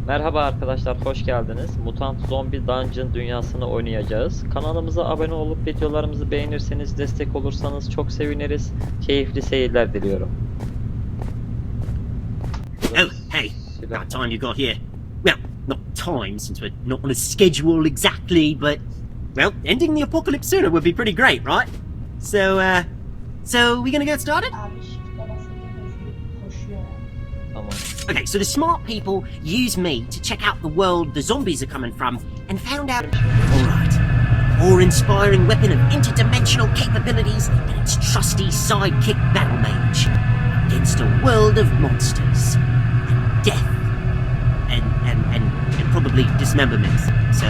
Merhaba arkadaşlar, hoş geldiniz. Mutant Zombi Dungeon dünyasını oynayacağız. Kanalımıza abone olup videolarımızı beğenirseniz, destek olursanız çok seviniriz. Keyifli seyirler diliyorum. Oh, hey, about time you got here. Well, not time, since we're not on a schedule exactly, but, well, ending the apocalypse sooner would be pretty great, right? So we gonna get started? Okay, so the smart people use me to check out the world the zombies are coming from, and found out... Alright, awe-inspiring weapon of interdimensional capabilities and its trusty sidekick battle mage, against a world of monsters, and death, and probably dismemberment. So,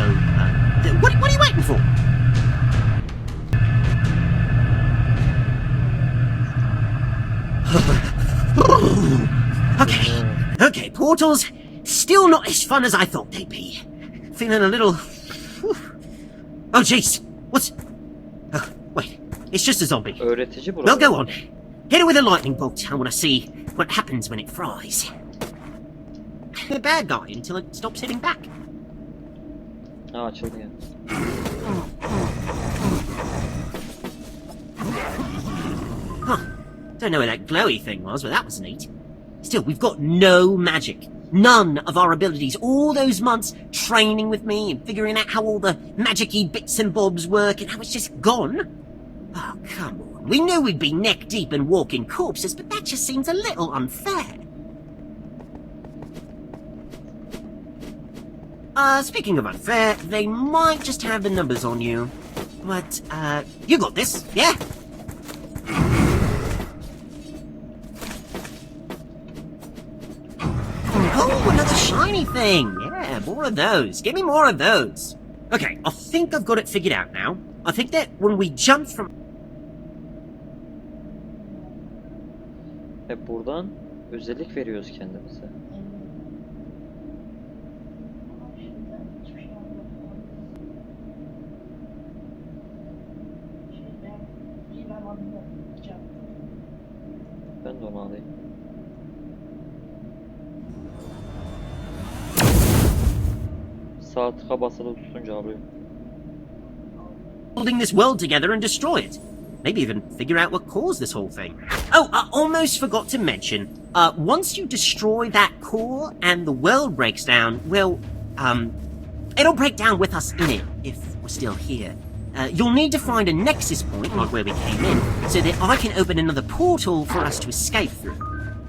what are you waiting for? Okay, portals, still not as fun as I thought they'd be. Feeling a little... Whew. Oh, jeez, what's... Oh, wait, it's just a zombie. Öğretici burada. Well, go on. Hit it with a lightning bolt. I want to see what happens when it fries. The bad guy until it stops hitting back. Aa, açıldı ya. Huh. Don't know where that glowy thing was, but that was neat. Still, we've got no magic. None of our abilities. All those months training with me and figuring out how all the magic-y bits and bobs work, and how it's just gone. Oh, come on. We knew we'd be neck-deep in walking corpses, but that just seems a little unfair. Speaking of unfair, they might just have the numbers on you. But, you got this, yeah? Oh, another shiny thing! Yeah, more of those. Give me more of those. Okay, I think I've got it figured out now. I think that when we jump from... Buradan özellik veriyoruz kendimize. Ben de onu alayım. Sağ tıka basılı tutunca alıyorum. Holding this world together and destroy it. Maybe even figure out what caused this whole thing. Oh, I almost forgot to mention, once you destroy that core and the world breaks down, well, it'll break down with us in it, if we're still here. You'll need to find a nexus point, like where we came in, so that I can open another portal for us to escape through.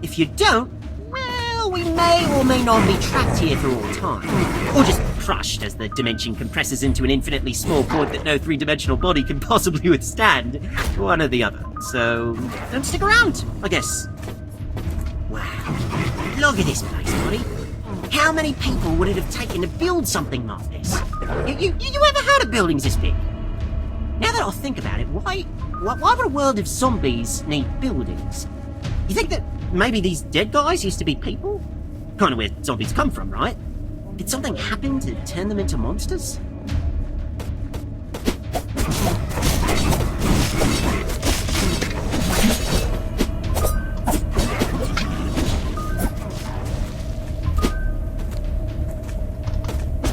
If you don't, well, we may or may not be trapped here for all time. Or just crushed as the dimension compresses into an infinitely small point that no three-dimensional body can possibly withstand. One or the other. So, don't stick around, I guess. Wow. Look at this place, buddy. How many people would it have taken to build something like this? You ever heard of buildings this big? Now that I think about it, why would a world of zombies need buildings? You think that maybe these dead guys used to be people? Kind of where zombies come from, right? Did something happen to turn them into monsters?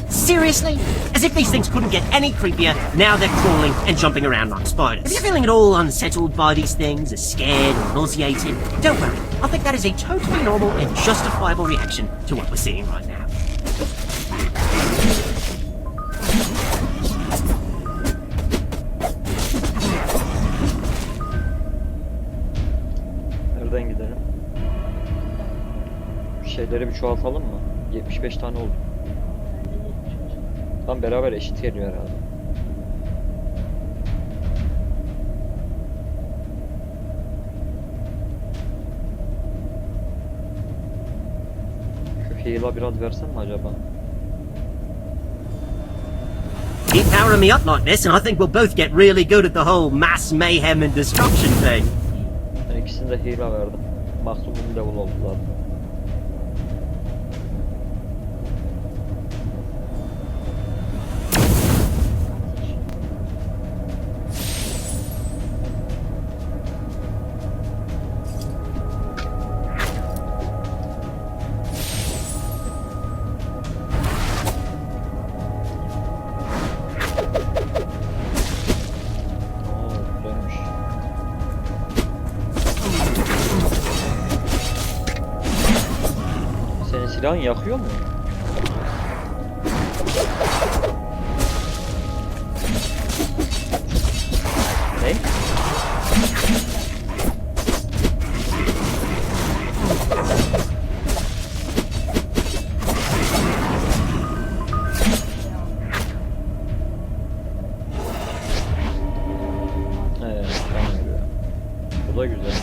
Seriously? As if these things couldn't get any creepier, now they're crawling and jumping around like spiders. If you're feeling at all unsettled by these things, or scared or nauseated, don't worry. I think that is a totally normal and justifiable reaction to what we're seeing right now. Nereden gidelim? Şeyleri bir çoğaltalım mı? 75 tane oldu. Tam beraber eşit geliyor herhalde. Şu heal'a biraz versen mi acaba? Keep powering me up like this and I think we'll both get really good at the whole mass mayhem and destruction thing. Ben ikisini de heal'a verdim. Maksimum level oldu zaten. Senin silahın yakıyor mu? Ne? Bu da güzel.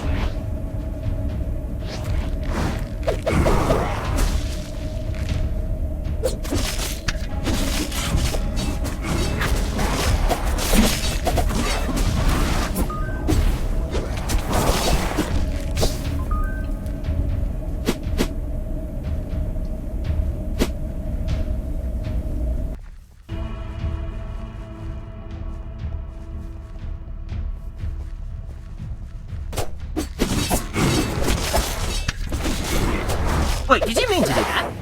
Wait, did you mean to do that?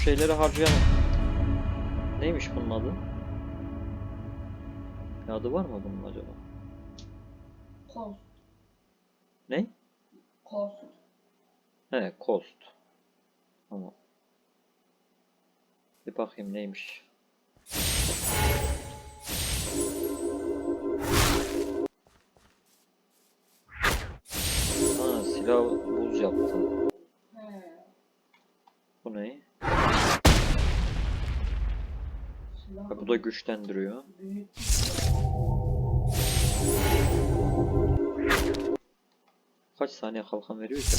Şeyleri harcayalım. Neymiş bunun adı? Bir adı var mı bunun acaba? Cost. Ne? Cost. He, cost. Tamam. Bir bakayım neymiş. Ha, silah buz yaptı. Bu ne? Ha, bu da güçlendiriyor. Kaç saniye kalkan veriyor ki?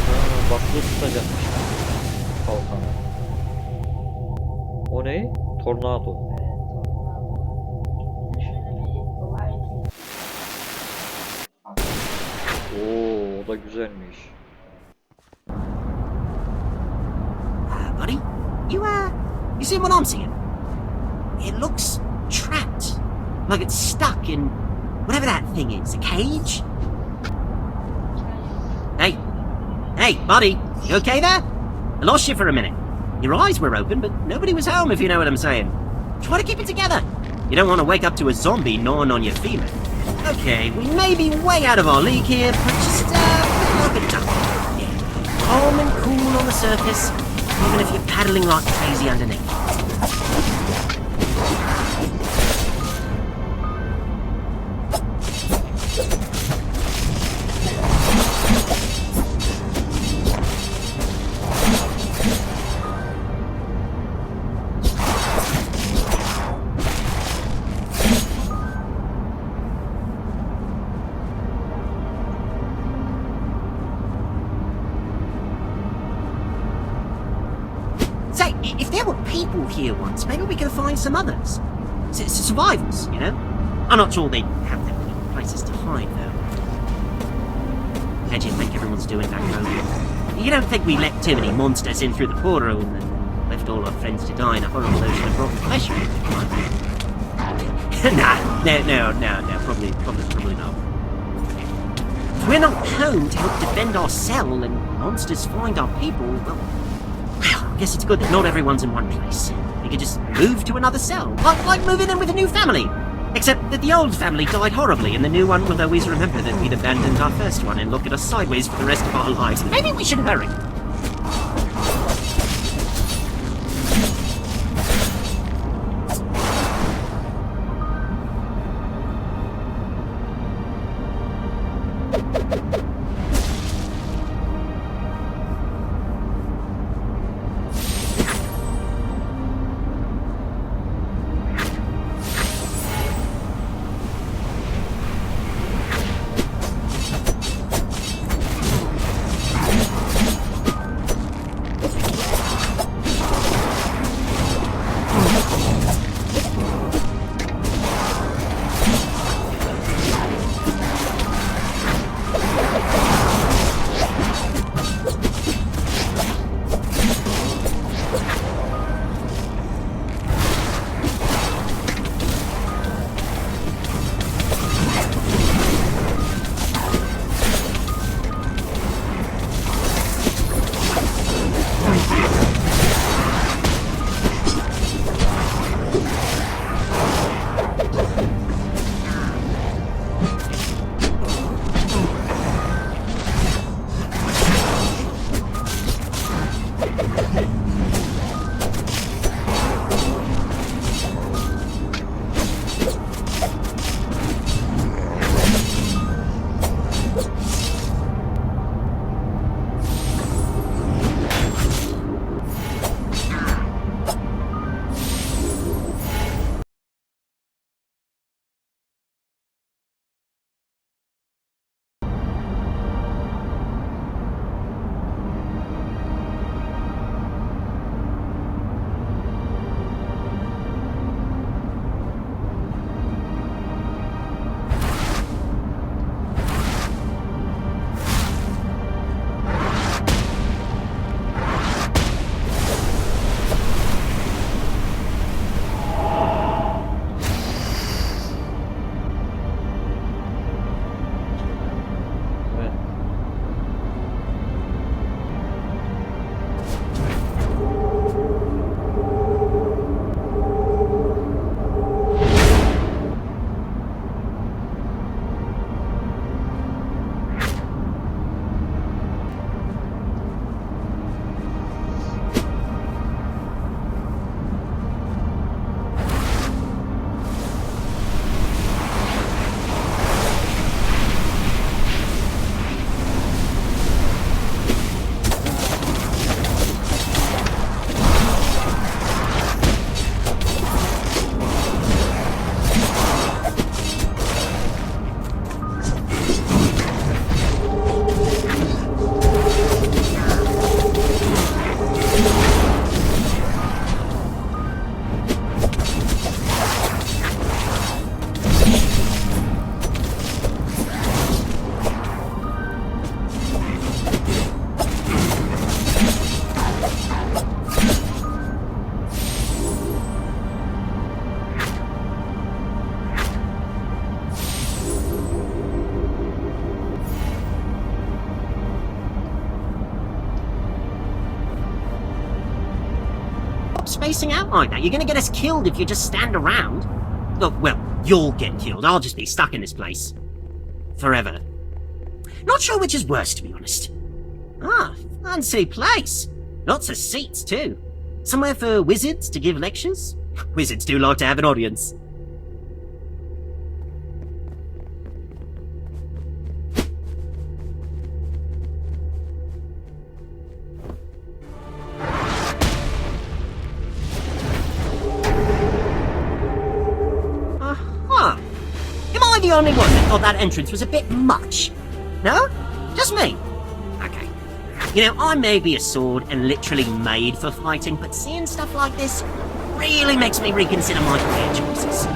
Ha, basılı tutacakmış kalkanı. O ne? Tornado. Oo, o da güzelmiş. Buddy, you see what I'm seeing? It looks trapped. Like it's stuck in whatever that thing is, a cage? Hey, buddy, you okay there? I lost you for a minute. Your eyes were open, but nobody was home, if you know what I'm saying. Try to keep it together. You don't want to wake up to a zombie gnawing on your femur. Okay, we may be way out of our league here, but just look at that. Yeah, calm and cool on the surface, even if you're paddling like crazy underneath. Say, if there were people here once, maybe we could find some others. Survivors, you know? I'm not sure they'd have that many places to hide, though. How do you think everyone's doing back home? You don't think we let too many monsters in through the portal and then left all our friends to die in a horrible ocean of rotten flesh or anything, right? No, probably not. If we're not home to help defend our cell and monsters find our people, well, I guess it's good that not everyone's in one place. You could just move to another cell, like moving in with a new family. Except that the old family died horribly, and the new one will always remember that we'd abandoned our first one and look at us sideways for the rest of our lives. Maybe we should hurry. Spacing out like that. You're gonna get us killed if you just stand around. Oh, well, you'll get killed. I'll just be stuck in this place. Forever. Not sure which is worse, to be honest. Ah, fancy place. Lots of seats, too. Somewhere for wizards to give lectures? Wizards do like to have an audience. The only one that thought that entrance was a bit much? No? Just me? Okay. You know, I may be a sword and literally made for fighting, but seeing stuff like this really makes me reconsider my career choices.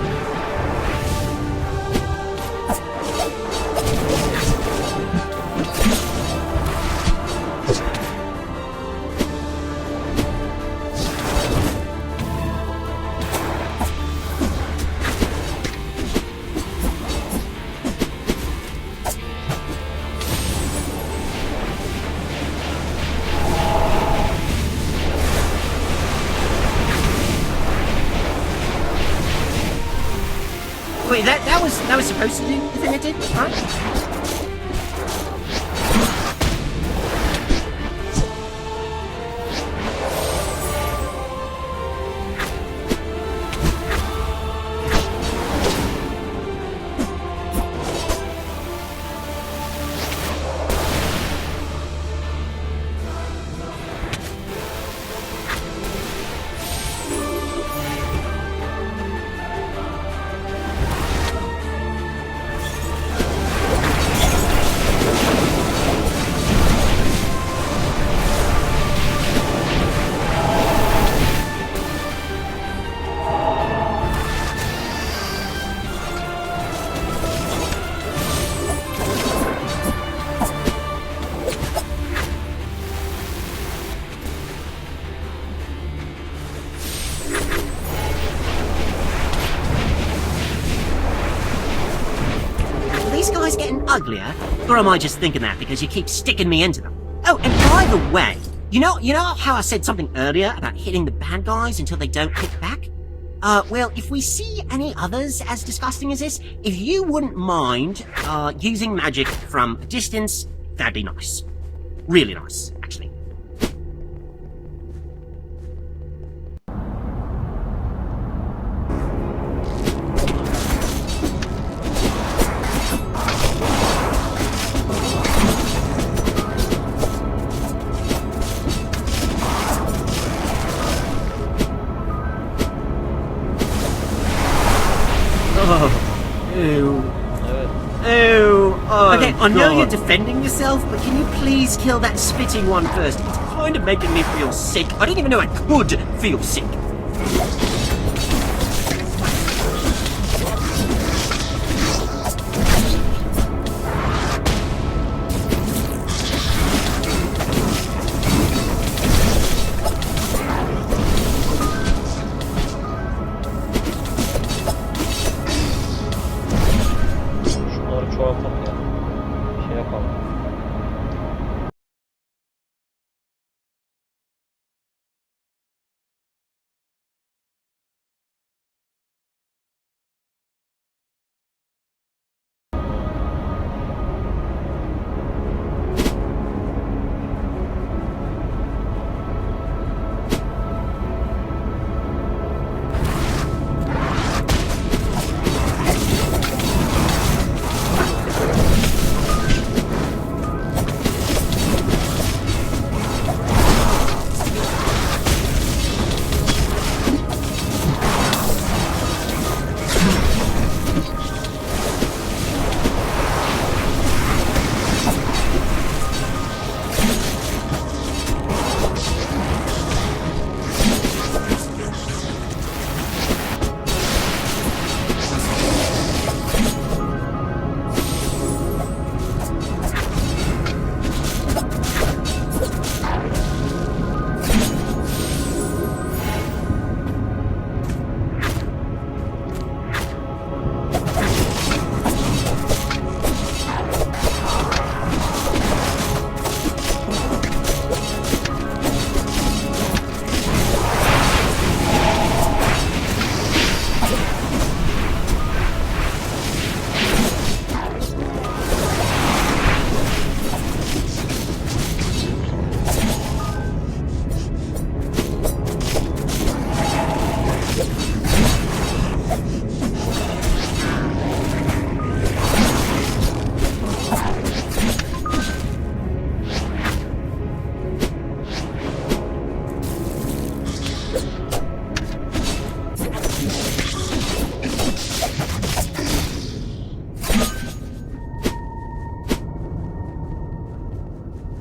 Wait, that was supposed to do the thing it did, right? Uglier, or am I just thinking that because you keep sticking me into them? Oh, and by the way, you know how I said something earlier about hitting the bad guys until they don't hit back? Well, if we see any others as disgusting as this, if you wouldn't mind, using magic from a distance, that'd be nice. Really nice, actually. Okay, I know you're defending yourself, but can you please kill that spitting one first? It's kind of making me feel sick. I didn't even know I could feel sick. Şunları çoğaltalım ya. Şey yapalım.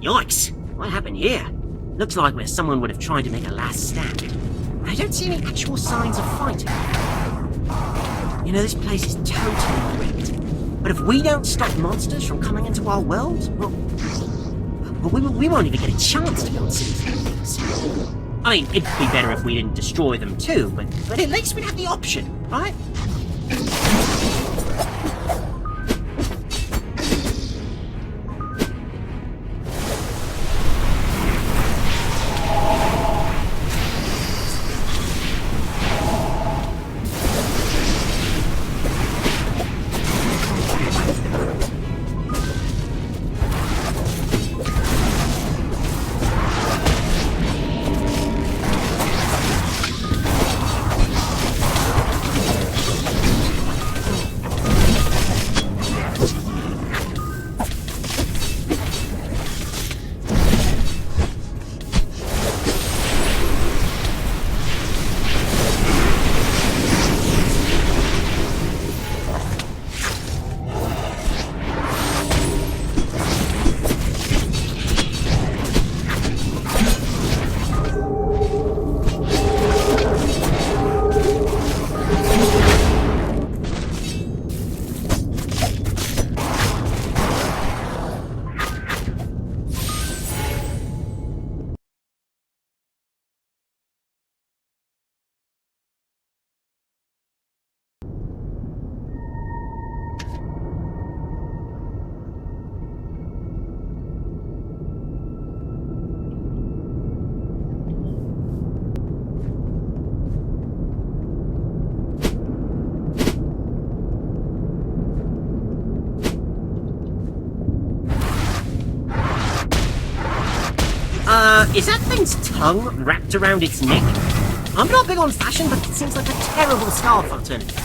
Yikes! What happened here? Looks like where someone would have tried to make a last stand. I don't see any actual signs of fighting. You know, this place is totally wrecked. But if we don't stop monsters from coming into our world, well, we won't even get a chance to go and see these things. I mean, it'd be better if we didn't destroy them too, but at least we'd have the option, right? Is that thing's tongue wrapped around its neck? I'm not big on fashion, but it seems like a terrible scarf alternative.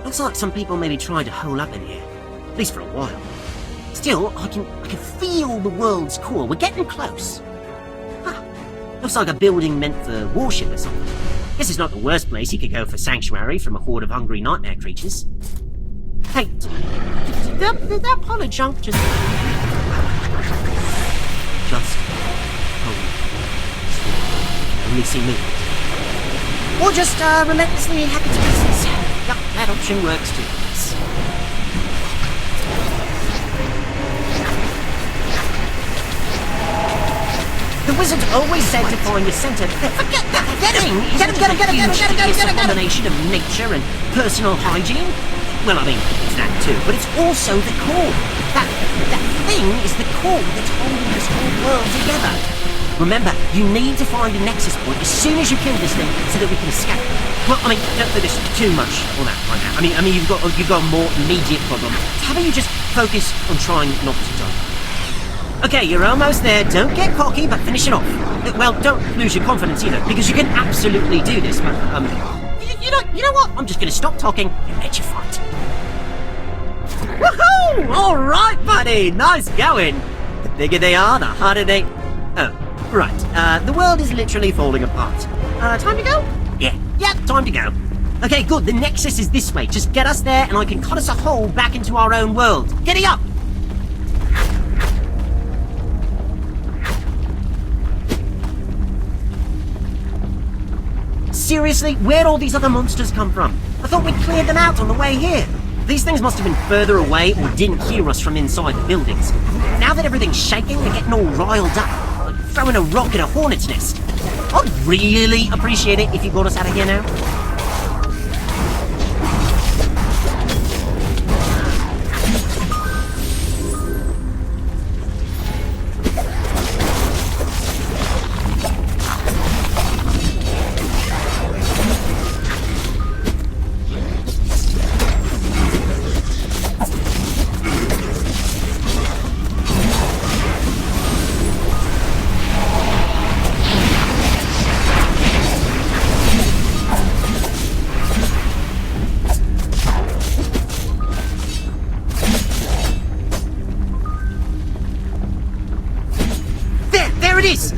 Looks like some people may be trying to hole up in here, at least for a while. Still, I can feel the world's core. We're getting close. Huh. Looks like a building meant for worship or something. Guess it's not the worst place you could go for sanctuary from a horde of hungry nightmare creatures. Hey, did that pile of junk just only see movement? Or just relentlessly happy to pieces? Yep, that option works too. Yes. The wizard always said to find your center. Forget that thing! Get him! It's a combination of nature and personal hygiene. Well, I mean, it's that too, but it's also the core. That thing is the core that's holding this whole world together. Remember, you need to find a nexus point as soon as you kill this thing so that we can escape. Well, I mean, don't do this too much on that right now. I mean, you've got a more immediate problem. How about you just focus on trying not to die? Okay, you're almost there. Don't get cocky, but finish it off. Well, don't lose your confidence either, because you can absolutely do this. But you know what? I'm just going to stop talking and let you fight. Woohoo! All right, buddy. Nice going. The bigger they are, the harder they. Oh. Right, the world is literally falling apart. Time to go? Yeah, time to go. Okay, good. The Nexus is this way. Just get us there and I can cut us a hole back into our own world. Giddy up! Seriously? Where'd all these other monsters come from? I thought we'd cleared them out on the way here. These things must have been further away or didn't hear us from inside the buildings. Now that everything's shaking, they're getting all riled up, like throwing a rock at a hornet's nest. I'd really appreciate it if you got us out of here now.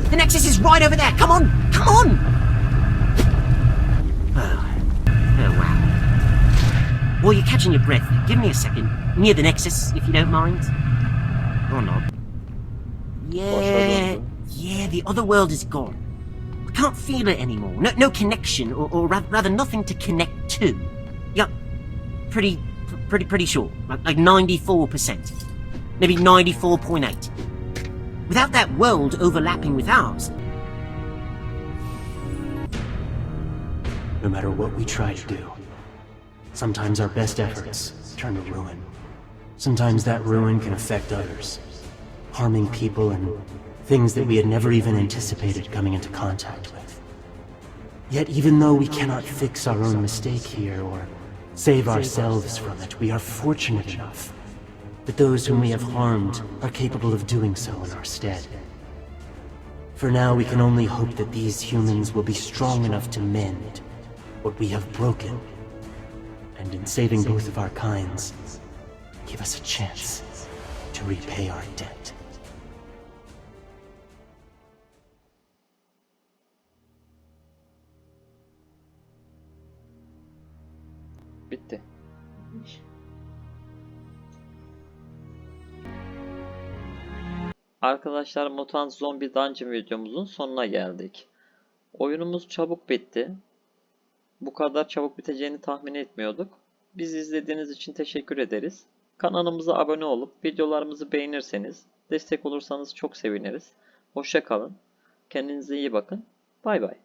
The Nexus is right over there. Come on! Come on! Oh, wow. While you're catching your breath, give me a second. Near the Nexus, if you don't mind. Or not. Yeah, the other world is gone. I can't feel it anymore. No connection, or rather nothing to connect to. Yep. Pretty sure. Like 94%. Maybe 94.8. Without that world overlapping with ours. No matter what we try to do, sometimes our best efforts turn to ruin. Sometimes that ruin can affect others, harming people and things that we had never even anticipated coming into contact with. Yet even though we cannot fix our own mistake here or save ourselves from it, we are fortunate enough that those whom we have harmed are capable of doing so in our stead. For now, we can only hope that these humans will be strong enough to mend what we have broken, and in saving both of our kinds, give us a chance to repay our debt. Bitti. Arkadaşlar, Mutant Zombi Dungeon videomuzun sonuna geldik. Oyunumuz çabuk bitti. Bu kadar çabuk biteceğini tahmin etmiyorduk. Bizi izlediğiniz için teşekkür ederiz. Kanalımıza abone olup videolarımızı beğenirseniz, destek olursanız çok seviniriz. Hoşça kalın. Kendinize iyi bakın. Bay bay.